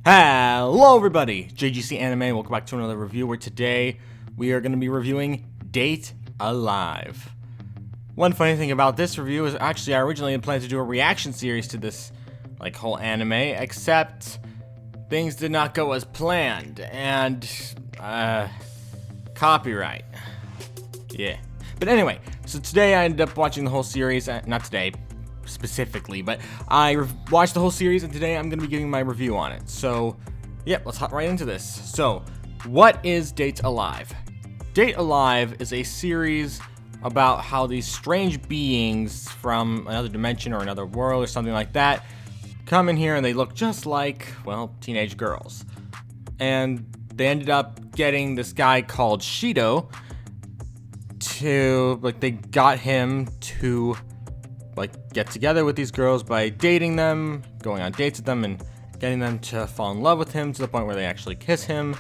Hello everybody, JGC Anime, welcome back to another review where today we are going to be reviewing Date Alive. One funny thing about this review is actually I originally had planned to do a reaction series to this whole anime, except things did not go as planned, and copyright. Yeah. But anyway, so today I ended up watching the whole series, not today specifically, but I watched the whole series, and today I'm going to be giving my review on it. So, yep, let's hop right into this. So, what is Date Alive? Date Alive is a series about how these strange beings from another dimension or another world or something like that come in here and they look just like, well, teenage girls. And they ended up getting this guy called Shido to, they got him to get together with these girls by dating them, going on dates with them, and getting them to fall in love with him to the point where they actually kiss him,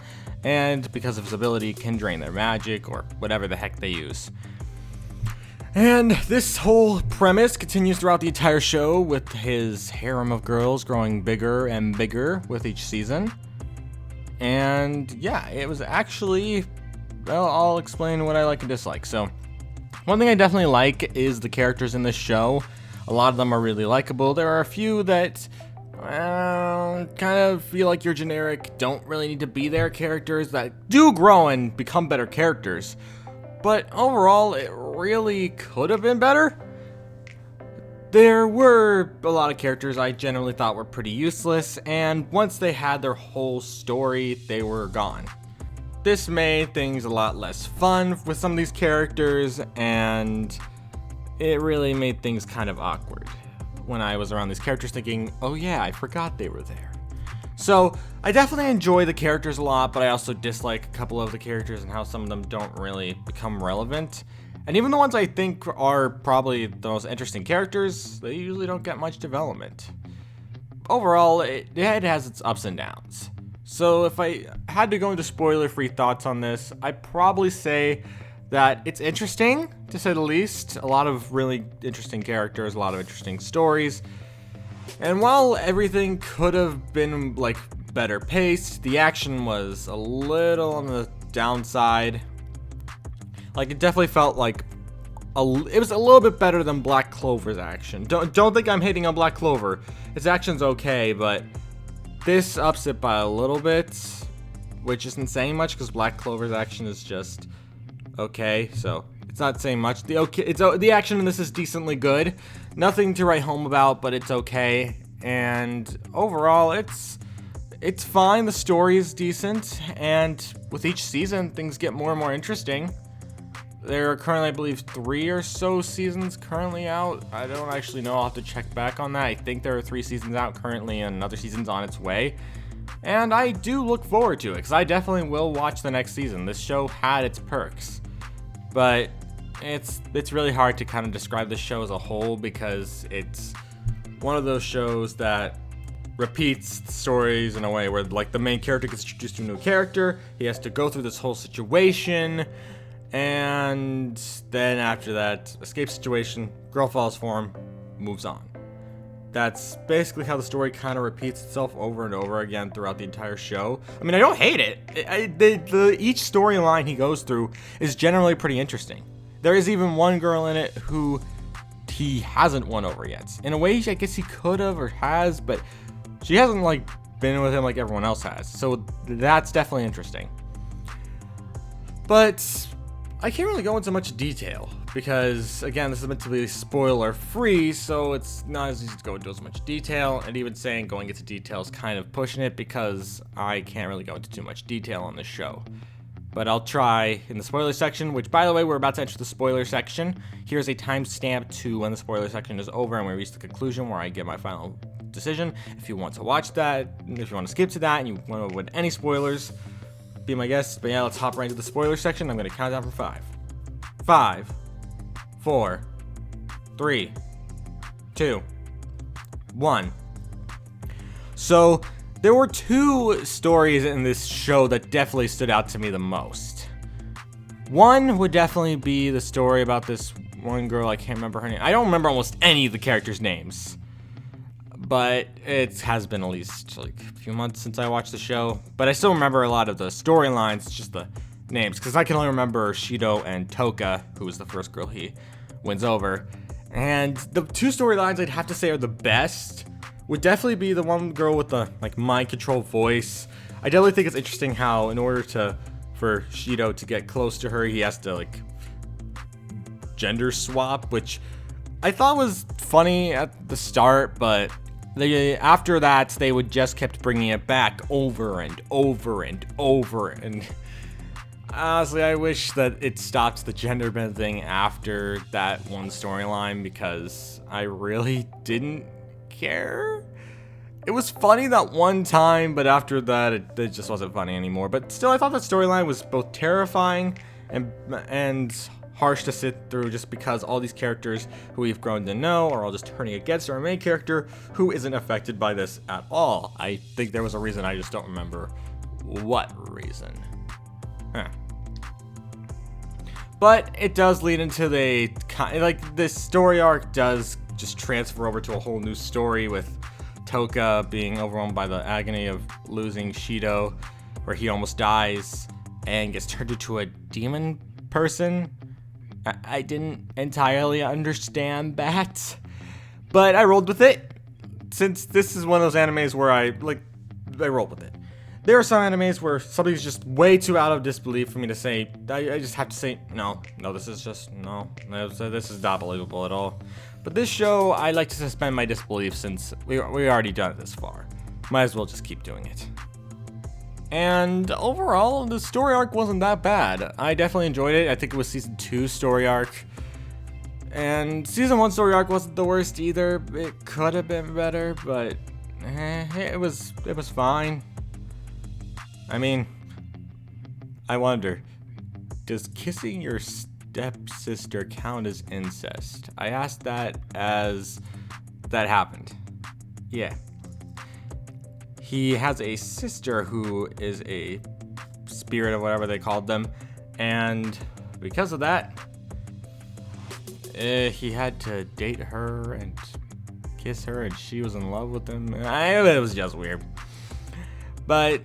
and because of his ability can drain their magic or whatever the heck they use. And this whole premise continues throughout the entire show with his harem of girls growing bigger and bigger with each season. And yeah, it was actually, well, I'll explain what I like and dislike. So, one thing I definitely like is the characters in this show. A lot of them are really likable. There are a few that kind of feel like you're generic, don't really need to be there characters that do grow and become better characters. But overall, it really could have been better. There were a lot of characters I generally thought were pretty useless, and once they had their whole story, they were gone. This made things a lot less fun with some of these characters, and it really made things kind of awkward when I was around these characters thinking, oh yeah, I forgot they were there. So, I definitely enjoy the characters a lot, but I also dislike a couple of the characters and how some of them don't really become relevant. And even the ones I think are probably the most interesting characters, they usually don't get much development. Overall, it has its ups and downs. So if I had to go into spoiler-free thoughts on this, I'd probably say that it's interesting, to say the least. A lot of really interesting characters, a lot of interesting stories. And while everything could have been, better paced, the action was a little on the downside. It definitely felt like it was a little bit better than Black Clover's action. Don't think I'm hating on Black Clover. Its action's okay, but this ups it by a little bit, which isn't saying much because Black Clover's action is just okay, so it's not saying much. The action in this is decently good. Nothing to write home about, but it's okay. And overall, it's fine. The story is decent, and with each season, things get more and more interesting. There are currently, I believe, 3 or so seasons currently out. I don't actually know. I'll have to check back on that. I think there are 3 seasons out currently, and another season's on its way. And I do look forward to it, because I definitely will watch the next season. This show had its perks. But it's really hard to kind of describe the show as a whole, because it's one of those shows that repeats stories in a way where, the main character gets introduced to a new character. He has to go through this whole situation. And then after that, escape situation, girl falls for him, moves on. That's basically how the story kind of repeats itself over and over again throughout the entire show. I mean, I don't hate it. Each storyline he goes through is generally pretty interesting. There is even one girl in it who he hasn't won over yet. In a way, I guess he could have or has, but she hasn't, been with him like everyone else has. So that's definitely interesting. But I can't really go into much detail because, again, this is meant to be spoiler-free, so it's not as easy to go into as much detail, and even saying going into detail is kind of pushing it because I can't really go into too much detail on this show. But I'll try in the spoiler section, which, by the way, we're about to enter the spoiler section. Here's a timestamp to when the spoiler section is over and we reach the conclusion where I give my final decision. If you want to watch that, if you want to skip to that, and you want to avoid any spoilers, be my guest. But yeah, let's hop right into the spoiler section. I'm going to count down from 5. 5, 4, 3, 2, 1. So, there were 2 stories in this show that definitely stood out to me the most. One would definitely be the story about this one girl, I can't remember her name. I don't remember almost any of the characters' names. but it has been at least like a few months since I watched the show. But I still remember a lot of the storylines, just the names, because I can only remember Shido and Toka, who was the first girl he wins over. And the two storylines I'd have to say are the best would definitely be the one girl with the like mind control voice. I definitely think it's interesting how in order for Shido to get close to her, he has to like gender swap, which I thought was funny at the start, but after that they would just kept bringing it back over and over and over. And honestly, I wish that it stopped the gender bend thing after that one storyline, because I really didn't care. It was funny that one time, but after that, it just wasn't funny anymore. But still, I thought that storyline was both terrifying and harsh to sit through, just because all these characters who we've grown to know are all just turning against our main character, who isn't affected by this at all. I think there was a reason, I just don't remember what reason. But it does lead into this story arc does just transfer over to a whole new story, with Toka being overwhelmed by the agony of losing Shido, where he almost dies and gets turned into a demon person. I didn't entirely understand that, but I rolled with it, since this is one of those animes where I rolled with it. There are some animes where something's just way too out of disbelief for me to say. I just have to say, no, this is just, no, this is not believable at all. But this show, I like to suspend my disbelief, since we already done it this far. Might as well just keep doing it. And overall, the story arc wasn't that bad. I definitely enjoyed it. I think it was season 2 story arc. And season 1 story arc wasn't the worst either. It could have been better, but it was fine. I mean, I wonder, does kissing your stepsister count as incest? I asked that as that happened. Yeah. He has a sister who is a spirit, or whatever they called them, and because of that, he had to date her and kiss her, and she was in love with him. It was just weird. But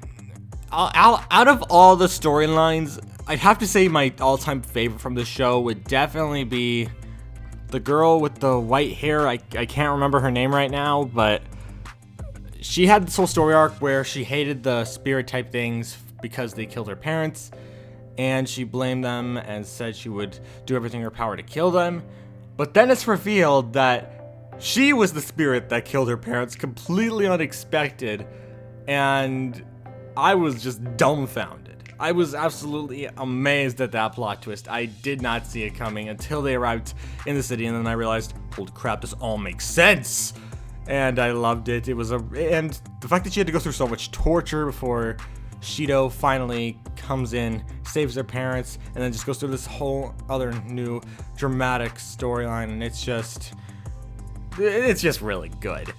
out of all the storylines, I'd have to say my all-time favorite from the show would definitely be the girl with the white hair. I can't remember her name right now, but she had this whole story arc where she hated the spirit type things because they killed her parents, and she blamed them and said she would do everything in her power to kill them. But then it's revealed that she was the spirit that killed her parents, completely unexpected, and I was just dumbfounded. I was absolutely amazed at that plot twist. I did not see it coming until they arrived in the city, and then I realized, holy crap, this all makes sense. And I loved it. And the fact that she had to go through so much torture before Shido finally comes in, saves their parents, and then just goes through this whole other new dramatic storyline, and it's just really good.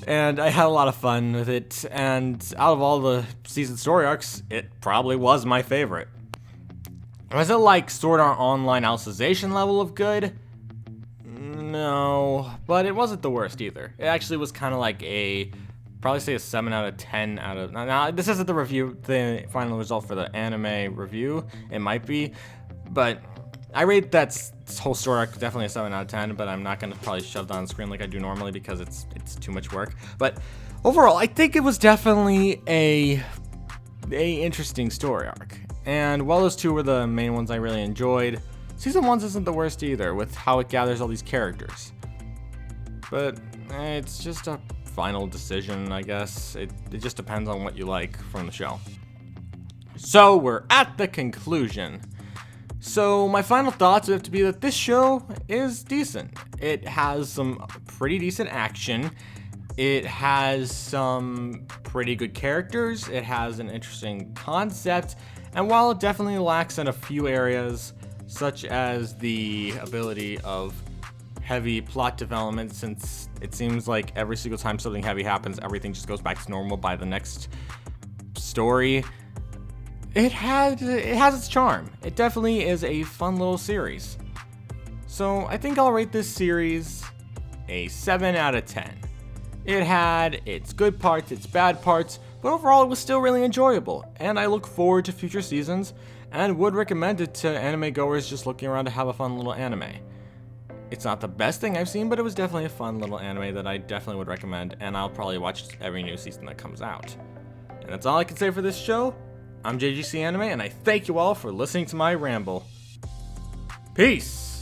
And I had a lot of fun with it, and out of all the season story arcs, it probably was my favorite. Was it like Sword Art Online Alicization level of good? No, but it wasn't the worst either. It actually was kind of like probably say a 7 out of 10 out of... Now, this isn't the final result for the anime review. It might be, but I rate that whole story arc definitely a 7 out of 10, but I'm not going to probably shove that on the screen like I do normally because it's too much work. But overall, I think it was definitely a interesting story arc. And while those two were the main ones I really enjoyed, Season 1 isn't the worst either, with how it gathers all these characters. But it's just a final decision, I guess. It just depends on what you like from the show. So we're at the conclusion. So my final thoughts have to be that this show is decent. It has some pretty decent action. It has some pretty good characters. It has an interesting concept. And while it definitely lacks in a few areas, such as the ability of heavy plot development, since it seems like every single time something heavy happens, everything just goes back to normal by the next story. It has its charm. It definitely is a fun little series. So I think I'll rate this series a 7 out of 10. It had its good parts, its bad parts, but overall it was still really enjoyable, and I look forward to future seasons, and would recommend it to anime goers just looking around to have a fun little anime. It's not the best thing I've seen, but it was definitely a fun little anime that I definitely would recommend, and I'll probably watch every new season that comes out. And that's all I can say for this show. I'm JGC Anime, and I thank you all for listening to my ramble. Peace!